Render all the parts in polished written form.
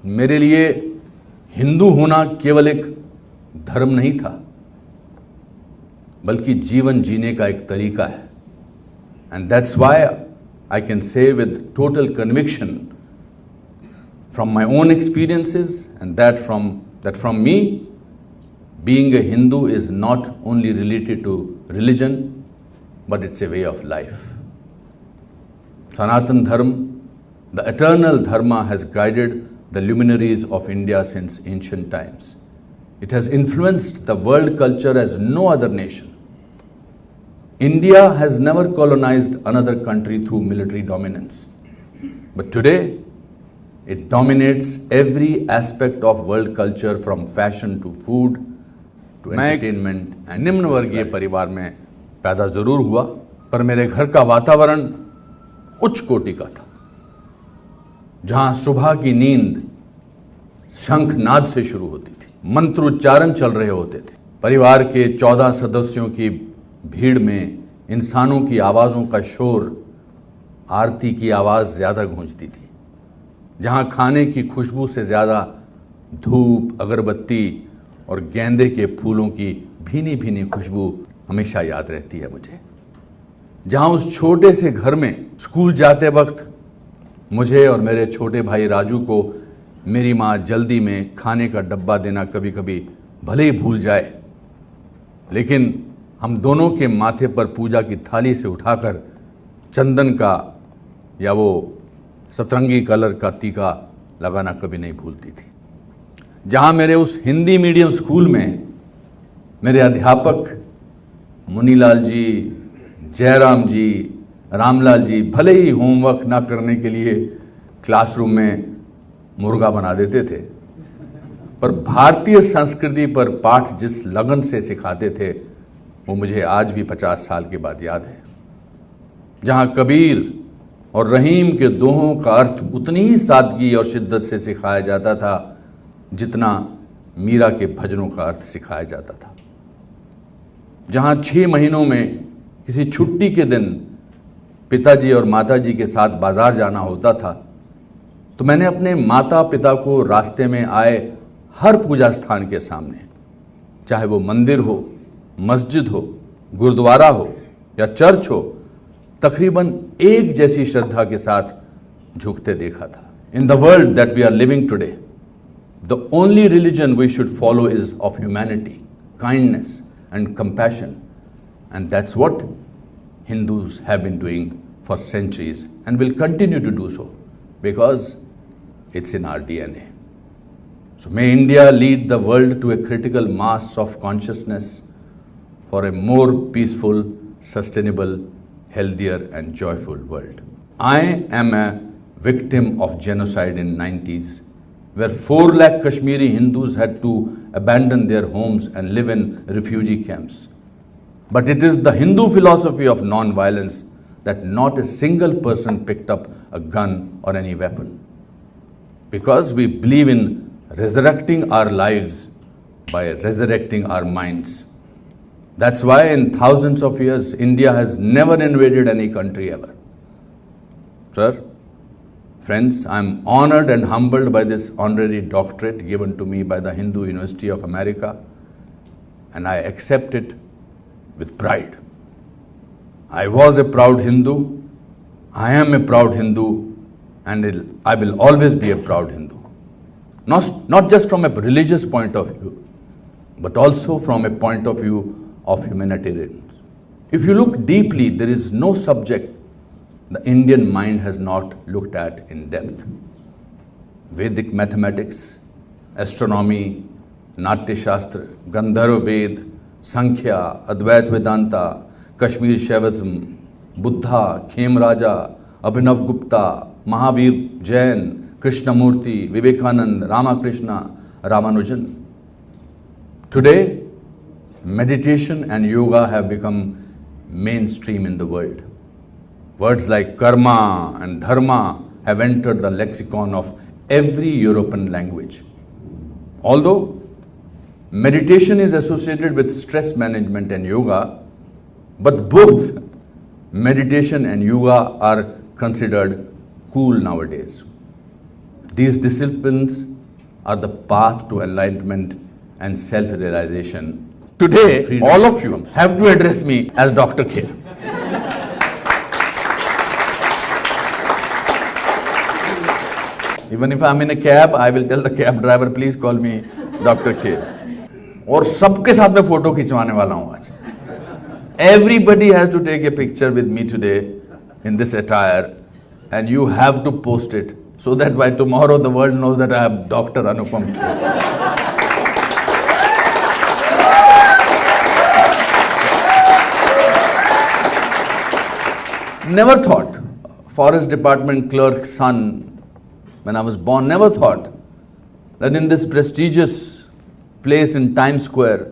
मेरे लिए हिंदू होना केवल एक धर्म नहीं था, बल्कि जीवन जीने का एक तरीका है. And that's why I can say with total conviction from my own experiences and that from me, being a Hindu is not only related to religion, but it's a way of life. Sanatan Dharma, the eternal dharma, has guided the luminaries of India since ancient times. It has influenced the world culture as no other nation. India has never colonized another country through military dominance. But today, it dominates every aspect of world culture from fashion to food to entertainment. and निम्न वर्गीय परिवार में पैदा जरूर हुआ, पर मेरे घर का वातावरण उच्च कोटि का था, जहां सुबह की नींद शंखनाद से शुरू होती थी, मंत्रोच्चारण चल रहे होते थे. परिवार के 14 सदस्यों की भीड़ में इंसानों की आवाज़ों का शोर, आरती की आवाज़ ज़्यादा गूंजती थी. जहाँ खाने की खुशबू से ज़्यादा धूप, अगरबत्ती और गेंदे के फूलों की भीनी भीनी खुशबू हमेशा याद रहती है मुझे. जहाँ उस छोटे से घर में स्कूल जाते वक्त मुझे और मेरे छोटे भाई राजू को मेरी माँ जल्दी में खाने का डब्बा देना कभी कभी भले ही भूल जाए, लेकिन हम दोनों के माथे पर पूजा की थाली से उठाकर चंदन का या वो सतरंगी कलर का टीका लगाना कभी नहीं भूलती थी. जहाँ मेरे उस हिंदी मीडियम स्कूल में मेरे अध्यापक मुनीलाल जी, जयराम जी, रामलाल जी भले ही होमवर्क ना करने के लिए क्लासरूम में मुर्गा बना देते थे, पर भारतीय संस्कृति पर पाठ जिस लगन से सिखाते थे वो मुझे आज भी 50 साल के बाद याद है. जहाँ कबीर और रहीम के दोहों का अर्थ उतनी ही सादगी और शिद्दत से सिखाया जाता था जितना मीरा के भजनों का अर्थ सिखाया जाता था. जहाँ 6 महीनों में किसी छुट्टी के दिन पिताजी और माताजी के साथ बाजार जाना होता था, तो मैंने अपने माता पिता को रास्ते में आए हर पूजा स्थान के सामने, चाहे वो मंदिर हो, मस्जिद हो, गुरुद्वारा हो या चर्च हो, तकरीबन एक जैसी श्रद्धा के साथ झुकते देखा था. In the world that we are living today, the only religion we should follow is of humanity, kindness and compassion, and that's what Hindus have been doing for centuries and will continue to do so because it's in our DNA. So may India lead the world to a critical mass of consciousness for a more peaceful, sustainable, healthier and joyful world. I am a victim of genocide in 90s where 4 lakh Kashmiri Hindus had to abandon their homes and live in refugee camps. But it is the Hindu philosophy of non-violence that not a single person picked up a gun or any weapon. Because we believe in resurrecting our lives by resurrecting our minds. That's why in thousands of years, India has never invaded any country ever. Sir, friends, I am honored and humbled by this honorary doctorate given to me by the Hindu University of America, and I accept it with pride. I was a proud Hindu, I am a proud Hindu, and I will always be a proud Hindu. Not just from a religious point of view, but also from a point of view of humanitarians. If you look deeply, there is no subject the Indian mind has not looked at in depth. Vedic mathematics, astronomy, Natya Shastra, Gandharva Ved, Sankhya, Advait Vedanta, Kashmir Shaivism, Buddha, Khem Raja, Abhinav Gupta, Mahavir Jain, Krishnamurti, Vivekanand, Ramakrishna, Ramanujan. Today, meditation and yoga have become mainstream in the world. Words like karma and dharma have entered the lexicon of every European language. Although meditation is associated with stress management and yoga, but both meditation and yoga are considered cool nowadays. These disciplines are the path to enlightenment and self-realization. Today, all of you have to address me as Dr. Kher. Even if I'm in a cab, I will tell the cab driver, please call me Dr. Kher. और सबके साथ में photo खिंचवाने वाला हूं आज. Everybody has to take a picture with me today in this attire, and you have to post it so that by tomorrow the world knows that I am Dr. Anupam Kher. Never thought, Forest Department clerk's son, when I was born, never thought that in this prestigious place in Times Square,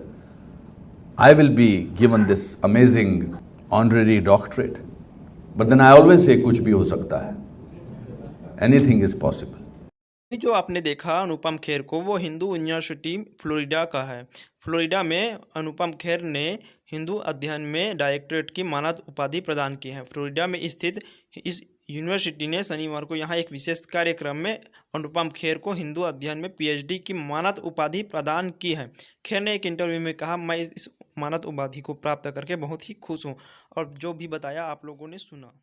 I will be given this amazing honorary doctorate. But then I always say, कुछ भी हो सकता है. Anything is possible. जो आपने देखा अनुपम खेर को, वो हिंदू यूनिवर्सिटी फ्लोरिडा का है। फ्लोरिडा में अनुपम खेर ने हिंदू अध्ययन में डायरेक्टरेट की मानद उपाधि प्रदान की है। फ्लोरिडा में स्थित इस यूनिवर्सिटी ने शनिवार को यहाँ एक विशेष कार्यक्रम में अनुपम खेर को हिंदू अध्ययन में पीएचडी की मानद उपाधि प्रदान की है। खेर ने एक इंटरव्यू में कहा, मैं इस मानद उपाधि को प्राप्त करके बहुत ही खुश हूँ, और जो भी बताया आप लोगों ने सुना।